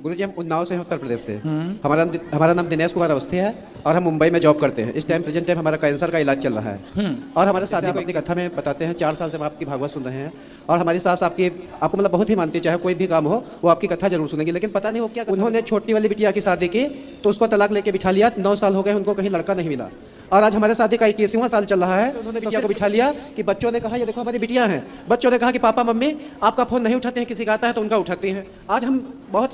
गुरुजी हम उन्नाव से हैं, उत्तर प्रदेश से। हमारा नाम दिनेश कुमार अवस्थी है और हम मुंबई में जॉब करते हैं। इस टाइम प्रेजेंट टाइम हमारा कैंसर का इलाज चल रहा है। और हमारे साथी को एक कथा में बताते हैं, 4 साल से हम आपकी भागवत सुन रहे हैं और हमारी सास आपको मतलब बहुत ही मानती है, चाहे कोई भी काम हो वो आपकी कथा जरूर सुनेगी। लेकिन पता नहीं वो क्या, उन्होंने छोटी वाली बिटिया की शादी की तो उसको तलाक लेके बिठा लिया। 9 साल हो गए, उनको कहीं लड़का नहीं मिला और आज हमारे शादी का 21वां साल चल रहा है। उन्होंने बिटिया को बिठा लिया कि बच्चों ने कहा ये देखो हमारी बिटिया हैं। बच्चों ने कहा कि पापा मम्मी आपका फोन नहीं उठाते हैं, किसी का आता है तो उनका उठाती हैं। आज हम बहुत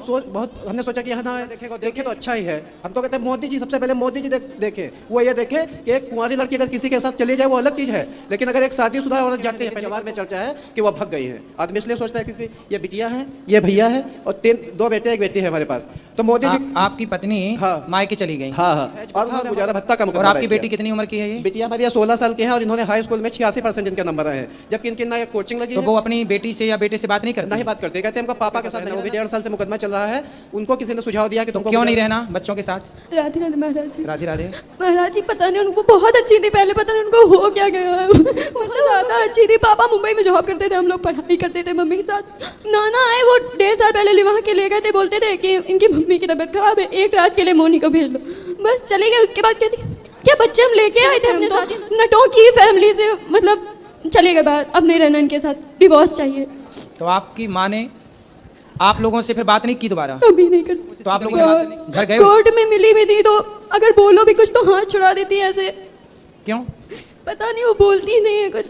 हमने सोचा कि ना देखे तो अच्छा ही है। हम तो कहते हैं मोदी जी, सबसे पहले मोदी जी देखे, वो ये देखे कि एक कुंवारी लड़की अगर किसी के साथ चली जाए वो अलग चीज़ है, लेकिन अगर एक शादीशुदा औरत जाती है, परिवार में चर्चा है कि वो भग गई है। आदमी इसलिए सोचता है क्योंकि ये बिटिया है, ये भैया है और 2 बेटे एक बेटी है हमारे पास। तो मोदी जी आपकी पत्नी मायके चली गई। हाँ, और गुजारा भत्ता का और आपकी बेटी कितनी उम्र की है? ये बिटिया हमारी 16 साल की है और इन्होंने हाई स्कूल में 86% इनके नंबर आए हैं, जबकि इनकी ना कोचिंग लगी। तो वो अपनी बेटी से या बेटे से बात नहीं करते? नहीं बात करते, कहते हैं हमको पापा के साथ नहीं। वो भी 1.5 साल से मुकदमा चल रहा है। उनको किसी ने सुझाव दिया कि तुमको क्यों नहीं रहना बच्चों के साथ? राधे राधे महाराज जी। राधे राधे महाराज जी, पता नहीं उनको बहुत अच्छी थी पहले, पता नहीं उनको हो क्या गया है। मतलब ज़्यादा अच्छी थी। पापा मुंबई में जॉब करते थे, हम लोग पढ़ाई करते थे मम्मी के साथ। नाना आए, वो 1.5 साल पहले वहाँ के ले गए थे, बोलते थे कि इनकी मम्मी की तबीयत खराब है, एक रात के लिए मोनी को भेज दो, बस चले गए। उसके बाद कहती क्या बच्चे हम लेके आए थे अपने साथ, नटों की फैमिली से, मतलब चले गए बाहर, अब नहीं रहना इनके साथ, डिवोर्स चाहिए। तो आपकी माँ ने आप लोगों से फिर बात नहीं की दोबारा? अभी नहीं करती। तो आप लोगों ने घर गए? कोर्ट में मिली भी थी तो अगर बोलो भी कुछ तो हाथ छुड़ा देती है ऐसे। क्यों? पता नहीं, वो बोलती नहीं है कुछ।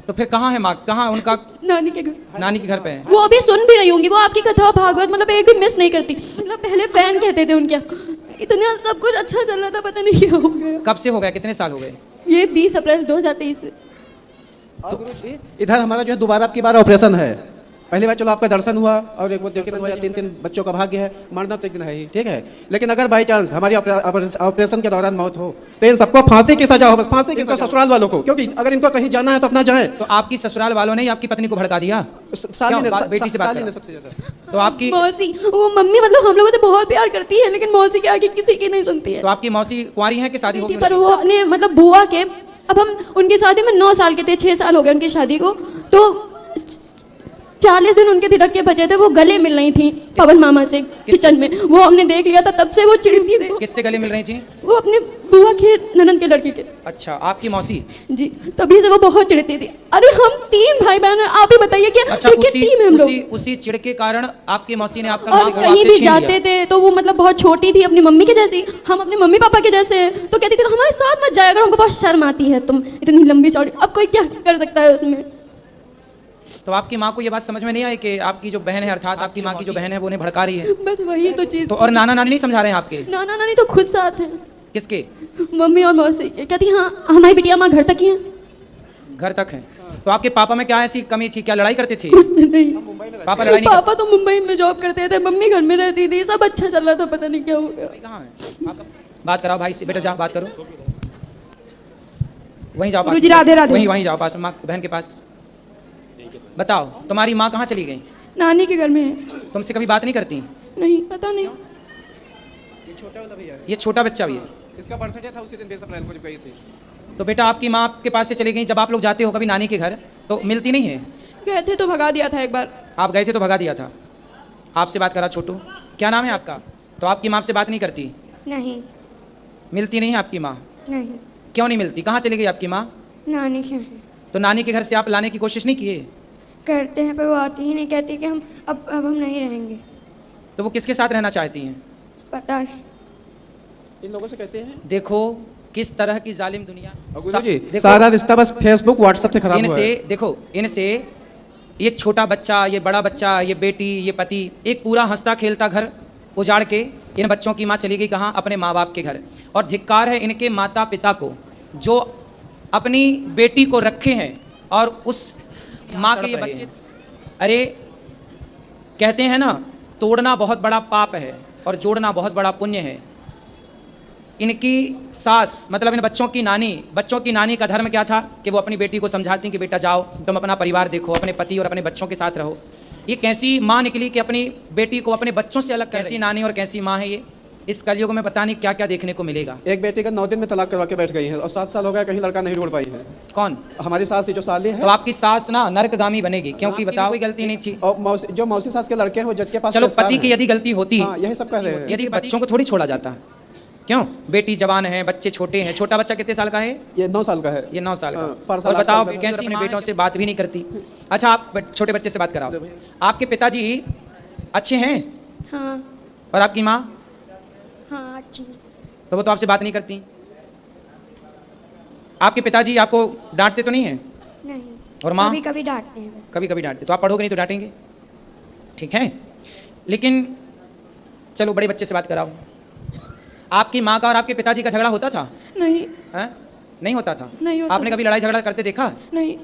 तो फिर कहाँ है माँ? कहाँ उनका? नानी के घर। नानी के घर पे है। वो अभी सुन भी रही होंगी, वो आपकी कथा भागवत मतलब एक भी मिस नहीं करती। मतलब पहले फैन कहते थे उनके, इतना सब कुछ अच्छा चल रहा था, पता नहीं क्या हो गया। कब से हो गया? कितने साल हो गए? ये 20 अप्रैल 2023 से। इधर हमारा जो है दोबारा आपकी बार ऑपरेशन है। पहली बार चलो आपका दर्शन हुआ और एक वो देखिए 3 बच्चों का भाग्य है, मरना तो एक दिन है ही, ठीक है। लेकिन अगर बाई चांस हमारी ऑपरेशन के दौरान मौत हो तो इन सबको फांसी की सजा हो, बस फांसी की सजा ससुराल वालों को, क्योंकि अगर इनको कहीं जाना है तो अपना जाए। तो आपकी ससुराल वालों ने आपकी पत्नी को भड़का दिया? साली ने बेटी से बात साली ने करा? सबसे ज्यादा। तो आपकी मौसी, वो मम्मी मतलब हम लोगों से बहुत प्यार करती है, लेकिन मौसी के आगे किसी की नहीं सुनती है। तो आपकी मौसी कुंवारी हैं कि शादी हो गई? पर वो अपने मतलब बुआ के, अब हम उनकी शादी में 9 साल के थे, 6 साल हो गए उनकी शादी को, तो 40 दिन उनके तिलक के बचे थे, वो गले मिल रही थी पवन मामा से किचन में। वो हमने देख लिया था, तब से वो चिढ़ती थी। किससे गले मिल रही थी? वो अपने बुआ के ननद के लड़की के। अच्छा, आपकी मौसी? जी, तभी से वो बहुत चिढ़ती थी। अरे हम 3 भाई बहन हैं, आप ही बताइए कि अच्छा, टीम है हम लोग। उसी चिढ़ के कारण आपकी मौसी ने आपका और नाम कहीं भी जाते थे तो वो मतलब बहुत छोटी थी, अपनी मम्मी के जैसी, हम अपने मम्मी पापा के जैसे हैं, तो कहती थी हमारे साथ मत जाया करो, हमको बहुत शर्म आती है, तुम इतनी लंबी चौड़ी। अब कोई क्या कर सकता है उसमें। तो आपकी माँ को ये बात समझ में नहीं आई कि आपकी जो बहन है, अर्थात आपकी माँ की जो बहन है, वो उन्हें भड़का रही है? बस वही तो चीज। तो और नाना नानी नहीं समझा रहे हैं आपके? नाना नानी तो खुद साथ हैं। किसके? मम्मी और मौसी के। कहती हाँ हमारी बिटिया माँ घर तक ही है। घर तक है? तो आपके पापा में क्या ऐसी कमी थी? क्या लड़ाई करते थे? नहीं, पापा लड़ाई नहीं पापा तो मुंबई में जॉब करते थे, मम्मी घर में रहती थी, सब अच्छा चल रहा था, पता नहीं क्या हो गया। कहाँ है आपका? बात कराओ भाई से, बेटा जाओ बात करो, वहीं जाओ पास, राधे राधे। वहीं जाओ पास माँ बहन के पास। बताओ तुम्हारी माँ कहाँ चली गई? नानी के घर में है। तुमसे कभी बात नहीं करती? नहीं, पता नहीं। ये छोटा बच्चा भी है, इसका बर्थडे था उसी दिन 20 अप्रैल को जब गई थी। तो बेटा आपकी माँ आपके पास से चली गई। जब आप लोग जाते हो कभी नानी के घर तो मिलती नहीं है? गए थे तो भगा दिया था एक बार। आप गए थे तो भगा दिया था। आपसे बात करा छोटू, क्या नाम है आपका? तो आपकी माँ से बात नहीं करती? नहीं। मिलती नहीं है आपकी माँ? नहीं। क्यों नहीं मिलती? कहाँ चली गई आपकी माँ? नानी के हैं। तो नानी के घर से आप लाने की कोशिश नहीं किए? करते हैं पर वो आती ही नहीं, कहती कि हम अब हम नहीं रहेंगे। तो वो किसके साथ रहना चाहती हैं? पता नहीं। इन लोगों से कहते हैं देखो किस तरह की जालिम दुनिया। गुरुजी सारा रिश्ता बस फेसबुक व्हाट्सएप से खराब हुआ है। इनसे देखो, इनसे ये छोटा बच्चा, ये बड़ा बच्चा, ये बेटी, ये पति, एक पूरा हंसता खेलता घर उजाड़ के इन बच्चों की माँ चली गई कहाँ? अपने माँ बाप के घर। और धिक्कार है इनके माता पिता को जो अपनी बेटी को रखे हैं और उस माँ के ये बच्चे। अरे कहते हैं ना, तोड़ना बहुत बड़ा पाप है और जोड़ना बहुत बड़ा पुण्य है। इनकी सास मतलब इन बच्चों की नानी का धर्म क्या था कि वो अपनी बेटी को समझाती कि बेटा जाओ तुम अपना परिवार देखो, अपने पति और अपने बच्चों के साथ रहो। ये कैसी माँ निकली कि अपनी बेटी को अपने बच्चों से अलग? कैसी नानी और कैसी माँ है ये? इस कलयुग में पता नहीं क्या क्या देखने को मिलेगा। एक बेटी का 9 दिन में तलाक करवा के बैठ गई है और 7 साल हो गया कहीं लड़का नहीं ढूंढ पाई है। कौन? हमारी सास, जो साली है। तो आपकी सास ना नरकगामी बनेगी, क्योंकि बताओ कोई गलती नहीं थी। और जो मौसी सास के लड़के हैं वो जज के पास। चलो पति की यदि गलती होती, यही सब कह रहे हैं, यदि बच्चों को थोड़ी छोड़ा जाता है, क्यों? बेटी जवान है, बच्चे छोटे हैं। छोटा बच्चा कितने साल का है? ये 9 साल का है। ये 9 साल का। पर साल और बताओ साल कैसी अपने बेटों से बात भी नहीं करती। अच्छा, आप छोटे बच्चे से बात कराओ। आपके पिताजी अच्छे हैं? हाँ और आपकी माँ? हाँ अच्छी। तो वो तो आपसे बात नहीं करती। आपके पिताजी आपको डांटते तो नहीं है? नहीं। और माँ? कभी कभी डांटते हैं। कभी कभी डांटते। तो आप पढ़ोगे नहीं तो डांटेंगे, ठीक है। लेकिन चलो बड़े बच्चे से बात कराओ। आपकी माँ का और आपके पिताजी का झगड़ा होता था? नहीं हैं? नहीं होता था? नहीं होता आपने कभी लड़ाई झगड़ा करते देखा? नहीं।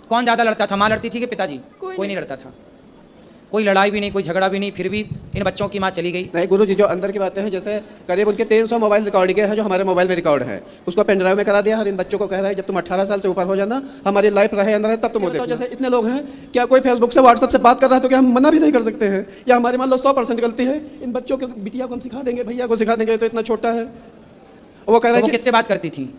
कौन ज़्यादा लड़ता था, माँ लड़ती थी कि पिताजी? कोई नहीं लड़ता था। कोई लड़ाई भी नहीं, कोई झगड़ा भी नहीं, फिर भी इन बच्चों की माँ चली गई। नहीं गुरु जी, जो अंदर की बातें हैं, जैसे करीब उनके 300 मोबाइल रिकॉर्डिंग है जो हमारे मोबाइल में रिकॉर्ड है, उसको पेन ड्राइव में करा दिया और इन बच्चों को कह रहा है जब तुम 18 साल से ऊपर हो जाना, हमारी लाइफ रहे अंदर है तब तुम देखो। जैसे इतने लोग हैं, क्या कोई फेसबुक से व्हाट्सअप से बात कर रहा है तो क्या हम मना भी नहीं कर सकते हैं? या हमारी मान लो 100% गलती है, इन बच्चों के बिटिया को हम सिखा देंगे, भैया को सिखा देंगे, तो इतना छोटा है। वो कह रहा है वो कि किससे बात करती थी?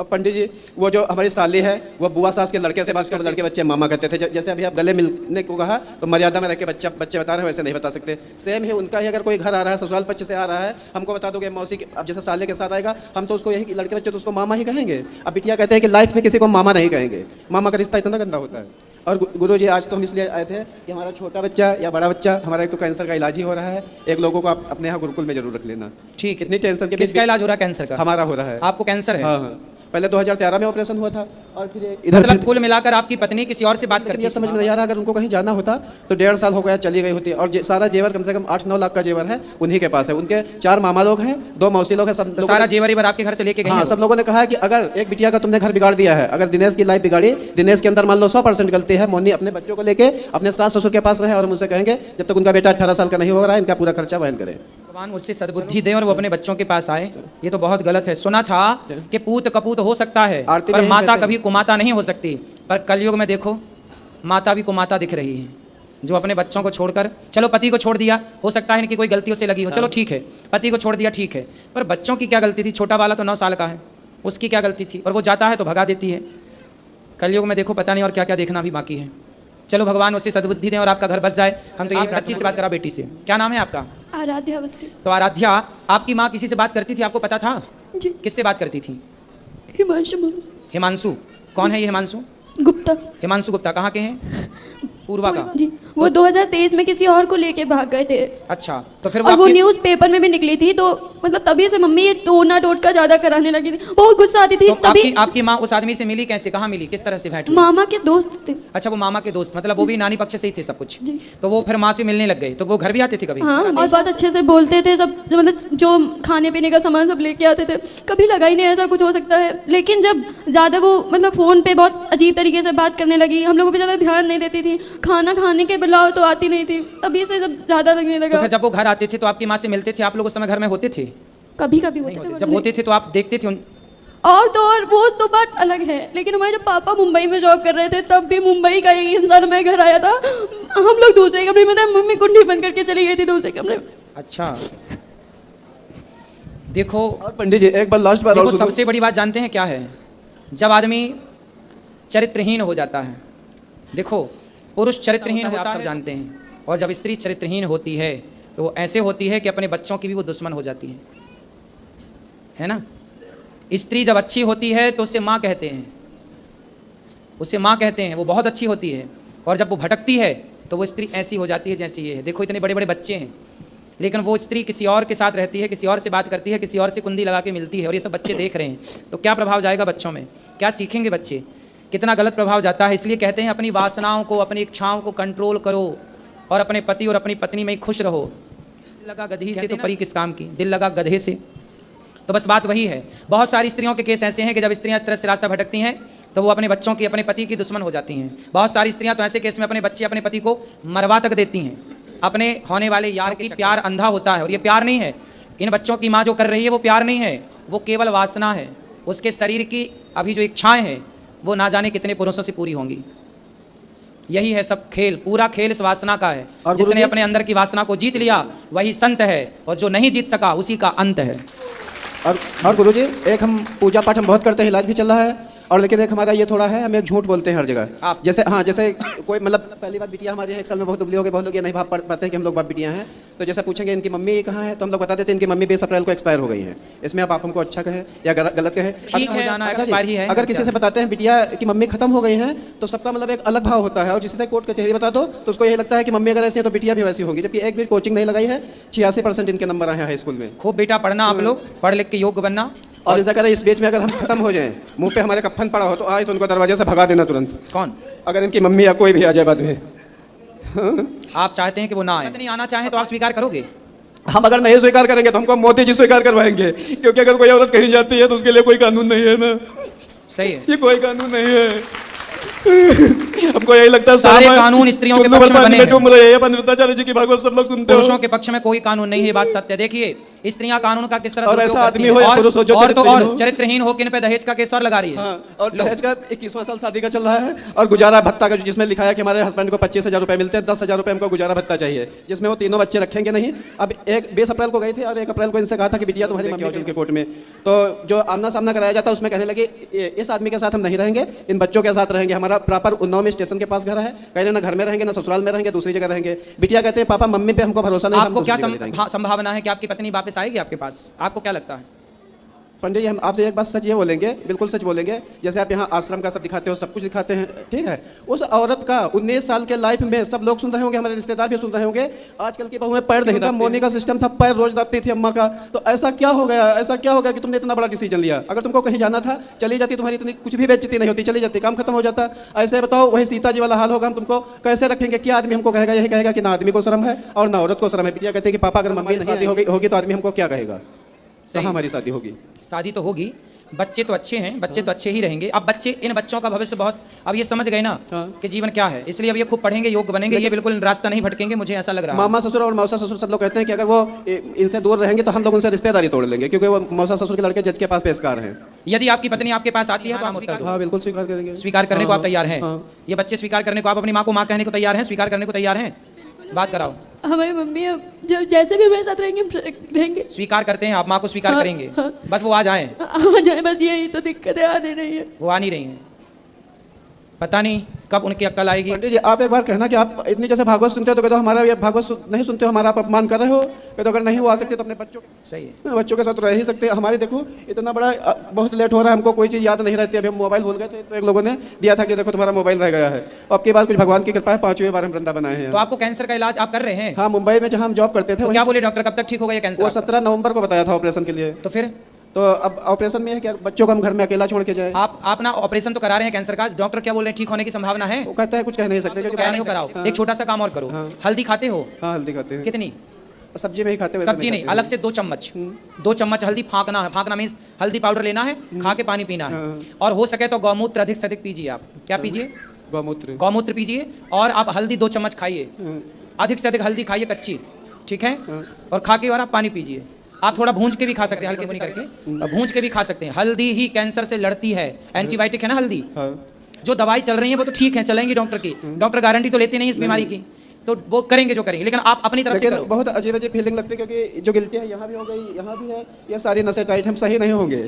अब पंडित जी, वो जो हमारी साली है वो बुआ सास के लड़के से बात कर, लड़के बच्चे मामा कहते थे। जैसे अभी आप गले मिलने को कहा तो मर्यादा में रह के बच्चे बता रहे हैं, वैसे नहीं बता सकते। सेम है उनका ही, अगर कोई घर आ रहा है ससुराल पक्ष से आ रहा है, हमको बता दोगे मौसी के, अब जैसे साले के साथ आएगा हम तो उसको यही लड़के बच्चे तो उसको मामा ही कहेंगे। अब बिटिया कहते हैं कि लाइफ में किसी को मामा नहीं कहेंगे, मामा का रिश्ता इतना गंदा होता है। और गुरु जी, आज तो हम इसलिए आए थे कि हमारा छोटा बच्चा या बड़ा बच्चा, हमारा एक तो कैंसर का इलाज ही हो रहा है। एक लोगों को आप अपने यहाँ गुरुकुल में जरूर रख लेना। ठीक है। इतनी टेंशन के किसका इलाज हो रहा है? कैंसर का? हमारा हो रहा है। आपको कैंसर है? हाँ हाँ, पहले 2013 में ऑपरेशन हुआ था और फिर इधर मतलब कुल मिलाकर आपकी पत्नी किसी और से बात करती ये है? समझ में नहीं आ रहा। अगर उनको कहीं जाना होता तो 1.5 साल हो गया चली गई होती। और सारा जेवर कम से कम 8-9 लाख का जेवर है उन्हीं के पास है। उनके 4 मामा लोग हैं, 2 मौसी लोग हैं, सब तो सारा जेवर आपके घर से लेके गई? हाँ, सब लोगों ने कहा कि अगर एक बिटिया का तुमने घर बिगाड़ दिया है, अगर दिनेश की लाइफ बिगाड़ी, दिनेश के अंदर मान लो 100% गलती है, मोनी अपने बच्चों को लेके अपने सास ससुर के पास रहे और मुझसे कहेंगे जब तक उनका बेटा 18 साल का नहीं हो रहा है इनका पूरा खर्चा वहन करे। भगवान मुझसे सद्बुद्धि दे और वो अपने बच्चों के पास आए। ये तो बहुत गलत है। सुना था कि पूत कपूत हो सकता है पर माता कभी कुमाता नहीं हो सकती। पर कलयुग में देखो माता भी कुमाता दिख रही है, जो अपने बच्चों को छोड़कर, चलो पति को छोड़ दिया, हो सकता है इनकी कोई गलती उससे लगी हो, चलो ठीक है, पति को छोड़ दिया ठीक है, पर बच्चों की क्या गलती थी? छोटा वाला तो 9 साल का है, उसकी क्या गलती थी? और वो जाता है तो भगा देती है। कलयुग में देखो पता नहीं और क्या क्या देखना भी बाकी है। चलो भगवान उससे सद्बुद्धि दें और आपका घर बस जाए। हम तो यही बच्ची से बात करा, बेटी से। क्या नाम है आपका? आराध्या अवस्थी। तो आराध्या, आपकी माँ किसी से बात करती थी, आपको पता था? जी। किससे बात करती थी? हिमांशु। हिमांशु? कौन है ये हिमांशु? गुप्ता। हिमांशु गुप्ता कहाँ के हैं? पूर्वा का? जी, वो 2023 में किसी और को लेके भाग गए थे। अच्छा, तो फिर और वो न्यूज़ पेपर में भी निकली थी, तो मतलब तभी से मम्मी ये टोना टोटका ज्यादा कराने लगी थी, बहुत गुस्सा आती थी। तो तभी आपकी माँ उस आदमी से मिली कैसे, कहाँ मिली, किस तरह से भेंट हुई? मामा के दोस्त थे। अच्छा, वो मामा के दोस्त, मतलब वो भी नानी पक्ष से ही थे सब कुछ। जी। तो वो फिर माँ से मिलने लग गए, तो वो घर भी आते थे कभी? हाँ, और बहुत अच्छे से बोलते थे सब, मतलब जो खाने पीने का सामान सब लेके आते थे। कभी लगा ही नहीं ऐसा कुछ हो सकता है। लेकिन जब ज़्यादा वो मतलब फ़ोन पे बहुत अजीब तरीके से बात करने लगी, हम लोगों पे ज़्यादा ध्यान नहीं देती थी, खाना खाने के बुलाओ तो आती नहीं थी, तभी से जब ज़्यादा लगने तो लगा। फिर जब वो घर आते थे तो आपकी माँ से मिलते थे, आप लोग उस समय घर में होते थे? कभी कभी होते थे। जब होते थे तो आप देखते थे और तो और वो तो बात अलग है। लेकिन हमारे पापा मुंबई में जॉब कर रहे थे, तब भी मुंबई का एक इंसान हमारे घर आया था, हम लोग दूसरे कमरे में थे, मम्मी कुंडी बंद करके चली गई थी दूसरे कमरे में। अच्छा, देखो और पंडित जी एक बार लास्ट बार देखो, सबसे बड़ी बात जानते हैं क्या है? जब आदमी चरित्रहीन हो जाता है, देखो पुरुष चरित्रहीन होता है, आप सब जानते हैं, और जब स्त्री चरित्रहीन होती है तो ऐसे होती है कि अपने बच्चों की भी वो दुश्मन हो जाती है ना? स्त्री जब अच्छी होती है तो उसे माँ कहते हैं, उसे माँ कहते हैं, वो बहुत अच्छी होती है। और जब वो भटकती है तो वो स्त्री ऐसी हो जाती है जैसी ये है। देखो इतने बड़े बड़े बच्चे हैं, लेकिन वो स्त्री किसी और के साथ रहती है, किसी और से बात करती है, किसी और से कुंडी लगा के मिलती है, और ये सब बच्चे देख रहे हैं, तो क्या प्रभाव जाएगा बच्चों में? क्या सीखेंगे बच्चे? कितना गलत प्रभाव जाता है। इसलिए कहते हैं अपनी वासनाओं को, अपनी इच्छाओं को कंट्रोल करो और अपने पति और अपनी पत्नी में खुश रहो। दिल लगा गधी से तो परी किस काम की, दिल लगा गधे से। तो बस बात वही है। बहुत सारी स्त्रियों के केस ऐसे हैं कि जब स्त्रियां इस तरह से रास्ता भटकती हैं तो वो अपने बच्चों की, अपने पति की दुश्मन हो जाती हैं। बहुत सारी स्त्रियां तो ऐसे केस में अपने बच्चे, अपने पति को मरवा तक देती हैं, अपने होने वाले यार की। प्यार अंधा होता है और ये प्यार नहीं है। इन बच्चों की माँ जो कर रही है वो प्यार नहीं है, वो केवल वासना है। उसके शरीर की अभी जो इच्छाएं हैं वो ना जाने कितने पुरुषों से पूरी होंगी। यही है सब खेल, पूरा खेल इस वासना का है। और जिसने गुरुजी- अपने अंदर की वासना को जीत लिया वही संत है, और जो नहीं जीत सका उसी का अंत है। और गुरुजी, एक हम पूजा पाठ हम बहुत करते हैं, इलाज भी चल रहा है, और लेकिन एक हमारा ये थोड़ा है, हम एक झूठ बोलते हैं हर जगह। आप- जैसे हाँ, जैसे कोई मतलब पहली बात बिटिया हमारी है, एक साल में बहुत दुबली हो गई, बहुत लोग ये नहीं भाप पाते हैं कि हम लोग बाप बिटियाँ हैं। तो जैसे पूछेंगे इनकी मम्मी कहाँ है, तो हम लोग बता देते हैं इनकी मम्मी 20 अप्रैल को एक्सपायर हो गई है। इसमें आप हमको अच्छा कहें या गलत कहें, ठीक है, जाना एक्सपायर ही है। अगर किसी से बताते हैं बिटिया की मम्मी खत्म हो गई है, तो सबका मतलब एक अलग भाव होता है, और जिससे कोर्ट कचहरी बता दो तो उसको यही लगता है कि मम्मी अगर ऐसी है तो बिटिया भी वैसी होगी, जबकि एक भी कोचिंग नहीं लगाई है। 86% इनके नंबर आए हैं हाई स्कूल में। खूब बेटा पढ़ना, आप लोग पढ़ लिख के योग्य बनना। और ऐसा करें, इस बीच में अगर हम खत्म हो जाएं, मुंह पे हमारे कफन पड़ा हो, तो आए तो उनको दरवाजे से भगा देना तुरंत। कौन? अगर इनकी मम्मी या कोई भी आ जाए बाद में। आप चाहते हैं कि वो ना आए, नहीं आना चाहे तो आप स्वीकार करोगे? हम अगर नहीं स्वीकार करेंगे तो हमको मोदी जी स्वीकार करवाएंगे, क्योंकि अगर कोई औरत कहीं जाती है तो उसके लिए कोई कानून नहीं है ना। सही है, ये कोई कानून नहीं है। हमको यही लगता है सारे कानून स्त्रियों के पक्ष में बने हैं। डूब रहे हैं, अनिरुद्धाचार्य जी की भागवत सब लोग सुनते हो। पुरुषों के पक्ष में कोई कानून नहीं है, बात सत्य है। देखिए स्त्रियां कानून का किस तरह और दुरुपयोग ऐसा करती आदमी हैं। हो या पुरुष हो जो और तो चरित्रहीन और हो। चरित्रहीन हो, किन पे दहेज का केस और लगा रही है। हाँ, और दहेज का 21वां साल शादी का चल रहा है, और गुजारा भत्ता का जिसमें लिखा है कि हमारे हस्बैंड को 25,000 रुपए मिलते हैं, 10,000 रुपए हमको गुजारा भत्ता चाहिए, जिसमें वो तीनों बच्चे रखेंगे नहीं। अब एक 20 अप्रैल को गए थे और 1 अप्रैल को इनसे कहा था कि बिटिया तुम्हारी मम्मी चल के कोर्ट में, तो जो आमना सामना कराया जाता है उसमें कहने लगे इस आदमी के साथ हम नहीं रहेंगे, इन बच्चों के साथ रहेंगे। हमारा प्रॉपर उन्नाव में स्टेशन के पास घर है, कहने ना घर में रहेंगे ना ससुराल में रहेंगे, दूसरी जगह रहेंगे। बिटिया कहते हैं पापा मम्मी पे हमको भरोसा नहीं। आपको क्या संभावना है कि आपकी पत्नी वापस आएगी आपके पास? आपको क्या लगता है? पंडित जी, हम आपसे एक बात सच ये बोलेंगे, बिल्कुल सच बोलेंगे, जैसे आप यहाँ आश्रम का सब दिखाते हो, सब कुछ दिखाते हैं, ठीक है। उस औरत का 19 साल के लाइफ में सब लोग सुन रहे होंगे, हमारे रिश्तेदार भी सुन रहे होंगे, आजकल की बहू में पैर नहीं था, मोनी का सिस्टम था, पैर रोज दाबती थी अम्मा का। तो ऐसा क्या हो गया, ऐसा क्या हो गया कि तुमने इतना बड़ा डिसीजन लिया? अगर तुमको कहीं जाना था चली जाती, तुम्हारी इतनी कुछ भी बेइज्जती नहीं होती, चली जाती, काम खत्म हो जाता। ऐसे बताओ, वही सीता जी वाला हाल होगा, हम तुमको कैसे रखेंगे? क्या आदमी हमको कहेगा? यही कहेगा कि ना आदमी को शर्म है और ना औरत को शर्म है। बिटिया कहते हैं कि पापा अगर मम्मी शादी होगी तो आदमी हमको क्या कहेगा? कहाँ हमारी शादी होगी? शादी तो होगी, बच्चे तो अच्छे हैं, बच्चे तो अच्छे ही रहेंगे। अब बच्चे, इन बच्चों का भविष्य बहुत, अब ये समझ गए ना कि जीवन क्या है, इसलिए अब ये खूब पढ़ेंगे, योग्य बनेंगे, ये बिल्कुल रास्ता नहीं भटकेंगे, मुझे ऐसा लग रहा है। मामा ससुर और मौसा ससुर सब लोग कहते हैं कि अगर वो इनसे दूर रहेंगे तो हम लोग उनसे रिश्तेदारी तोड़ लेंगे, क्योंकि वो मौसा ससुर के लड़के जज के पास पेशकार हैं। यदि आपकी पत्नी आपके पास आती है तो आप स्वीकार हाँ बिल्कुल स्वीकार करेंगे। स्वीकार करने को आप तैयार हैं? हाँ। ये बच्चे स्वीकार करने को, आप अपनी माँ को माँ कहने को तैयार हैं, स्वीकार करने को तैयार हैं? बात कराओ। हमारी मम्मी अब जब जैसे भी हमारे साथ रहेंगे हम रहेंगे। स्वीकार करते हैं, आप माँ को स्वीकार हाँ, करेंगे, हाँ। बस वो आ जाएं। आ जाए, बस यही तो दिक्कत है, आने नहीं है। वो आ नहीं रही हैं, पता नहीं कब उनकी अक्ल आएगी। पंडित जी, आप एक बार कहना कि आप इतनी जैसे भागवत सुनते हो, तो कहते हो हमारा ये भागवत नहीं सुनते हो, हमारा आप अपमान कर रहे हो। कहते हो अगर नहीं वो आ सकते तो अपने सही है, बच्चों के साथ रह ही सकते हैं। हमारी देखो इतना बड़ा बहुत लेट हो रहा है, हमको कोई चीज़ याद नहीं रहती। अभी हम मोबाइल भूल गए थे, तो एक लोगों ने दिया था कि देखो तुम्हारा मोबाइल रह गया है। अब की बार कुछ भगवान की कृपा है, 5वीं बार हम वृंदा बनाए हैं। तो आपको कैंसर का इलाज आप कर रहे हैं? हाँ, मुंबई में जहाँ हम जॉब करते थे। तो क्या बोले डॉक्टर, कब तक ठीक होगा ये कैंसर? वो 17 नवंबर को बताया था ऑपरेशन के लिए। तो फिर तो अब ऑपरेशन में है कि बच्चों को हम घर में अकेला छोड़ के जाए। आप ना ऑपरेशन तो करा रहे हैं कैंसर का, डॉक्टर क्या बोल रहे हैं, ठीक होने की संभावना है? वो कहता है कुछ कह नहीं सकते, तो क्या नहीं कराओ। हाँ। एक छोटा सा काम और करो, हल्दी खाते हो? हाँ, हल्दी खाते हैं। कितनी? सब्जी में ही खाते हैं। सब्जी नहीं, अलग से 2 चम्मच, 2 चम्मच हल्दी फाँकना है। फाँकना मीन्स हल्दी पाउडर लेना है, खा के पानी पीना है, और हो सके तो गौमूत्र अधिक से अधिक पीजिए। आप क्या पीजिए? गौमूत्र पीजिए, और आप हल्दी 2 चम्मच खाइए, अधिक से अधिक हल्दी खाइए कच्ची, ठीक है, और खा के और आप पानी पीजिए। आप थोड़ा भूंज के भी खा सकते हैं, हल्के से नहीं करके, भूंज के भी खा सकते हैं। हल्दी ही कैंसर से लड़ती है, एंटीबायोटिक है ना हल्दी। जो दवाई चल रही है वो तो ठीक है, चलेंगी डॉक्टर की, डॉक्टर गारंटी तो लेते नहीं इस बीमारी की, तो वो करेंगे जो करेंगे, लेकिन आप अपनी तरफ से करो। बहुत अजीब अजीब फीलिंग लगती है, क्योंकि जो गिल्टी है यहाँ भी हो गई, यहाँ भी है, ये सारी नसें टाइट, हम सही नहीं होंगे,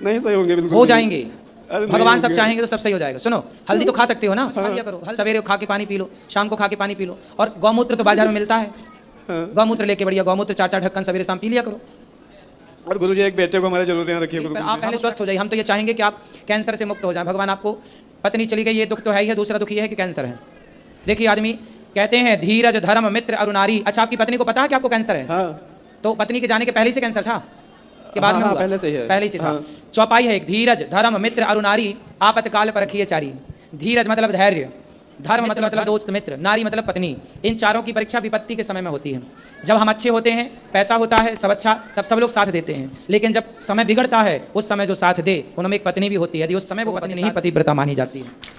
नहीं सही होंगे, बिल्कुल हो जाएंगे। अरे भगवान सब चाहेंगे तो सब सही हो जाएगा। सुनो, हल्दी तो खा सकते हो ना, खा लिया करो, सवेरे खा के पानी पी लो, शाम को खा के पानी पी लो, और गौमूत्र तो बाजार में मिलता है, गौमूत्र लेके बढ़िया गौमूत्र 4-4 ढक्कन सवेरे शाम पी लिया करो। और गुरुजी, एक बेटे को हमारे जरूर ध्यान रखिए। आप पहले स्वस्थ हो जाइए, हम तो ये चाहेंगे कि आप कैंसर से मुक्त हो जाएं। भगवान आपको, पत्नी चली गई ये दुख तो है ही है, दूसरा दुख ये है कि कैंसर है। देखिए आदमी कहते हैं धीरज धर्म मित्र अरुणारी। अच्छा, आपकी पत्नी को पता है कि आपको कैंसर है? हाँ। तो पत्नी के जाने के पहले से कैंसर था कि बाद में हुआ? पहले से ही है। पहले से था। हाँ। चौपाई है एक, धीरज धर्म मित्र अरुणारी आपतकाल पर रखिए चारी। धीरज मतलब धैर्य, धर्म मतलब दोस्त मित्र, नारी मतलब पत्नी। इन चारों की परीक्षा विपत्ति के समय में होती है। जब हम अच्छे होते हैं, पैसा होता है, सब अच्छा, तब सब लोग साथ देते हैं, लेकिन जब समय बिगड़ता है उस समय जो साथ दे उनमें एक पत्नी भी होती है। यदि उस समय वो पत्नी नहीं पतिव्रता मानी जाती है।